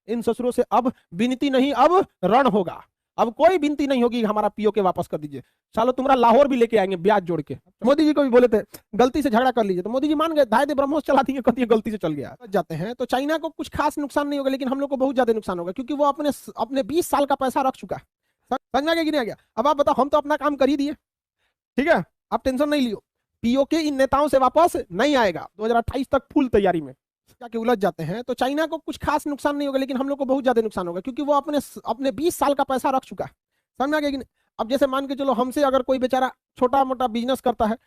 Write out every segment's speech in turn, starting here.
इन ससुरों से अब विनती नहीं अब रण होगा। अब कोई विनती नहीं होगी हमारा पीओके वापस कर दीजिए। चलो तुम्हारा लाहौर भी लेके आएंगे ब्याज जोड़ के। मोदी जी को भी बोले थे गलती से झगड़ा कर लीजिए तो मोदी जी मान गए, धाय दे ब्रह्मोस चला दिए, कहती है गलती से चल गया जाते हैं। तो चाइना को कुछ खास नुकसान नहीं होगा, लेकिन हम लोग को बहुत ज्यादा नुकसान होगा, क्योंकि वो अपने अपने 20 साल का पैसा रख चुका है। समझ में आ गया कि नहीं आ गया? अब आप बताओ, हम तो अपना काम कर ही दिए, ठीक है, आप टेंशन नहीं लियो। पीओके इन नेताओं से वापस नहीं आएगा। 2028 तक फुल तैयारी में जाके उलझ जाते हैं। तो चाइना को कुछ खास नुकसान नहीं होगा, लेकिन हम लोग को बहुत ज्यादा नुकसान होगा, क्योंकि वो अपने 20 साल का पैसा रख चुका है। समझ में आ गया कि नहीं? अब जैसे मान के चलो, हमसे अगर कोई बेचारा छोटा मोटा बिजनेस करता है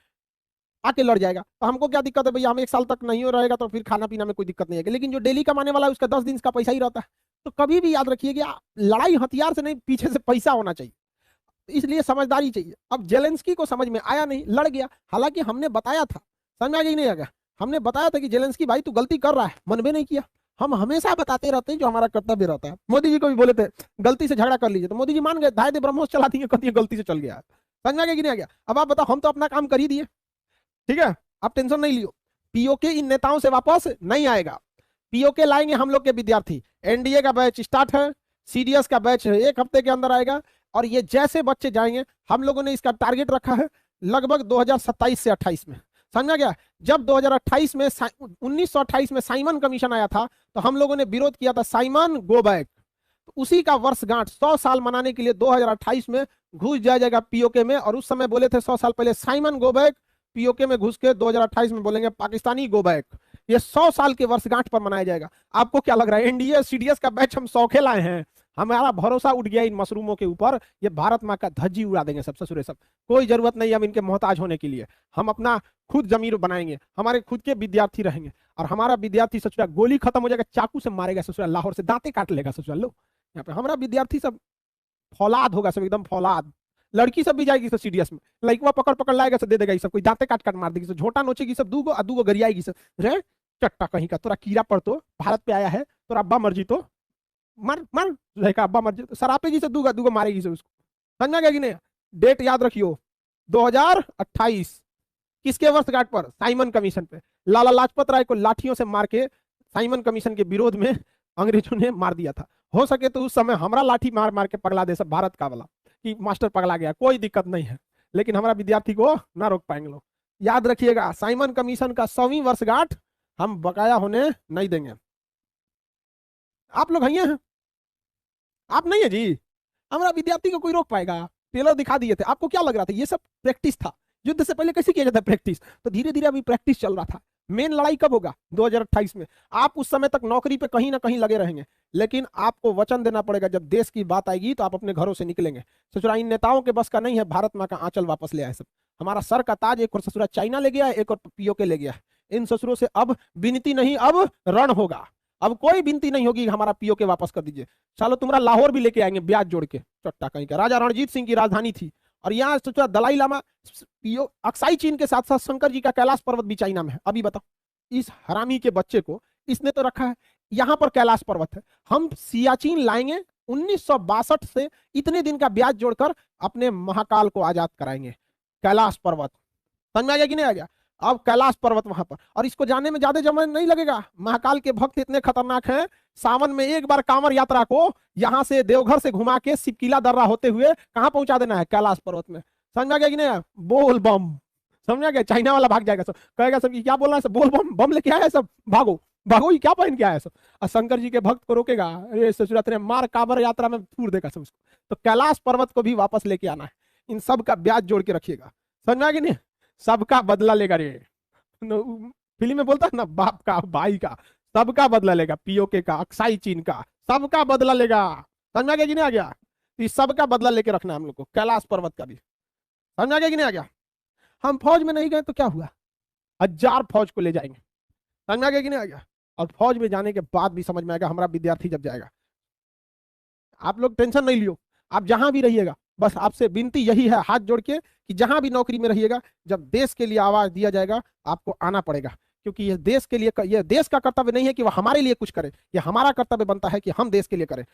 आके लड़ जाएगा, तो हमको क्या दिक्कत है भैया, हम 1 साल तक नहीं हो रहेगा तो फिर खाना पीना में कोई दिक्कत नहीं है। लेकिन जो डेली कमाने वाला है उसका 10 दिन का पैसा ही रहता है। तो कभी भी याद रखिए कि लड़ाई हथियार से नहीं, पीछे से पैसा होना चाहिए, इसलिए समझदारी चाहिए। अब जेलेंस्की को समझ में आया नहीं, लड़ गया। हालांकि हमने बताया था, समझ में आ गया नहीं आ गया? हमने बताया था कि जेलेंस्की भाई तू गलती कर रहा है, मनबे नहीं किया। हम हमेशा बताते रहते हैं जो हमारा कर्तव्य रहता है। मोदी जी को भी बोले थे गलती से झगड़ा कर लीजिए तो मोदी जी मान गए, धाय दे ब्रह्मोस चला दिए, कहती है गलती से चल गया। समझ में आ गया कि नहीं आ गया? अब आप बताओ, हम तो अपना काम कर ही दिए, ठीक है, आप टेंशन नहीं लियो। पीओके इन नेताओं से वापस नहीं आएगा। पीओके लाएंगे हम लोग के विद्यार्थी। एनडीए का बैच स्टार्ट है, सीडीएस का बैच 1 हफ्ते के अंदर आएगा, और ये जैसे बच्चे जाएंगे, हम लोगों ने इसका टारगेट रखा है लगभग 2027 से 28 में। समझा गया? जब 2028 में 1928 में साइमन कमीशन आया था, तो हम लोगों ने विरोध किया था, साइमन गो बैक। तो उसी का वर्षगांठ 100 साल मनाने के लिए 2028 में घुस जाएगा पीओके में। और उस समय बोले थे 100 साल पहले साइमन गो बैक, पीओके में घुस के 2028 में बोलेंगे पाकिस्तानी गो बैक। ये 100 साल के वर्षगांठ पर मनाया जाएगा। आपको क्या लग रहा है, एनडीए सीडीएस का बैच हम सौखे लाए हैं? हमारा भरोसा उठ गया इन मशरूमों के ऊपर। ये भारत माँ का धज्जी उड़ा देंगे सब ससुरे सब। कोई जरूरत नहीं हम इनके मोहताज होने के लिए। हम अपना खुद जमीर बनाएंगे, हमारे खुद के विद्यार्थी रहेंगे, और हमारा विद्यार्थी ससुरा गोली खत्म हो जाएगा, चाकू से मारेगा ससुरा, लाहौर से दांतें काट लेगा ससुरा। लो यहाँ पे हमारा विद्यार्थी सब फौलाद होगा, सब एकदम फौलाद। लड़की सब भी जाएगी सब सीडीएस में, लड़कवा पकड़ पकड़ लाएगा सब, दे देगा सब, कोई दांते काट काट मार देगी सब, झोटा नोचेगी सब, दूगो गरियाएगी सब। रे चट्टा कहीं का, तोरा कीड़ा पर तो भारत पे आया है, तोरा अब्बा मर्जी तो मार मार रहेगा, अब्बा मर्जी तो सरापेगी से, दूगो मारेगी से उसको। समझ गया कि नहीं? डेट याद रखियो, 2028। किसके वर्षगांठ पर? साइमन कमीशन पे। लाला लाजपत राय को लाठियों से मार के साइमन कमीशन के विरोध में अंग्रेजों ने मार दिया था। हो सके तो उस समय हमारा लाठी मार मार के पगला दे सब भारत का वाला, कि मास्टर पगला गया, कोई दिक्कत नहीं है, लेकिन हमारा विद्यार्थी को ना रोक पाएंगे लोग। याद रखिएगा, साइमन कमीशन का 100वीं वर्षगांठ हम बकाया होने नहीं देंगे। आप लोग हैं? आप नहीं है जी? हमारा विद्यार्थी को कोई रोक पाएगा? टेलर दिखा दिए थे, आपको क्या लग रहा था ये सब प्रैक्टिस था? युद्ध से पहले कैसे किया जाता है प्रैक्टिस? तो धीरे धीरे अभी प्रैक्टिस चल रहा था। मेन लड़ाई कब होगा? 2028 में। आप उस समय तक नौकरी पे कहीं ना कहीं लगे रहेंगे, लेकिन आपको वचन देना पड़ेगा, जब देश की बात आएगी तो आप अपने घरों से निकलेंगे। ससुरा इन नेताओं के बस का नहीं है भारत माँ का आंचल वापस ले आए सब। हमारा सर का ताज एक और ससुरा चाइना ले गया है, एक और पीओके ले गया है। इन ससुरों से अब विनती नहीं अब रण होगा। अब कोई विनती नहीं होगी हमारा पीओके वापस कर दीजिए। चलो तुम्हारा लाहौर भी लेके आएंगे ब्याज जोड़ के। चट्टा कहीं का, राजा रणजीत सिंह की राजधानी थी, और यहाँ सोचा दलाई लामा अक्साई चीन के साथ साथ शंकर जी का कैलाश पर्वत भी चाइना में है। अभी बताओ, इस हरामी के बच्चे को इसने तो रखा है यहाँ पर कैलाश पर्वत है। हम सियाचिन लाएंगे 1962 से, इतने दिन का ब्याज जोड़कर अपने महाकाल को आजाद कराएंगे। कैलाश पर्वत समझ में आ गया कि नहीं आ गया? अब कैलाश पर्वत वहां पर, और इसको जाने में ज्यादा समय नहीं लगेगा। महाकाल के भक्त इतने खतरनाक हैं, सावन में एक बार कांवर यात्रा को यहां से देवघर से घुमा के सिपकीला दर्रा होते हुए कहां पहुंचा देना है? कैलाश पर्वत में। समझ में आ गया कि नहीं? बोल बम। समझ में आ गया? चाइना वाला भाग जाएगा सब, कहेगा सब क्या बोल रहा है सब, बोल बम, बम लेके आया है सब, भागो भागो, ये क्या पहन के आया है सब। और शंकर जी के भक्त को रोकेगा, अरे ससुरा तेरे मार कांवर यात्रा में फूर देगा सब उसको। तो कैलाश पर्वत को भी वापस लेके आना है। इन सब का ब्याज जोड़ के रखिएगा। समझ में आ गया नहीं? सबका बदला लेगा रे। फिल्म में बोलता है ना, बाप का भाई का सबका बदला लेगा, पीओके का, अक्साई चीन का, सबका बदला लेगा। समझ में आ गया कि नहीं आ गया? तो इस सबका बदला लेके रखना है हम लोग को, कैलाश पर्वत का भी। समझ में आ गया कि नहीं आ गया? हम फौज में नहीं गए तो क्या हुआ? 1000 फौज को ले जाएंगे। समझ में आ गया कि नहीं आ गया? और फौज में जाने के बाद भी समझ में आएगा हमारा विद्यार्थी जब जाएगा। आप लोग टेंशन नहीं लियो, आप जहां भी रहिएगा, बस आपसे विनती यही है हाथ जोड़ के कि जहां भी नौकरी में रहिएगा, जब देश के लिए आवाज दिया जाएगा आपको आना पड़ेगा। क्योंकि ये देश के लिए, ये देश का कर्तव्य नहीं है कि वह हमारे लिए कुछ करे, ये हमारा कर्तव्य बनता है कि हम देश के लिए करें।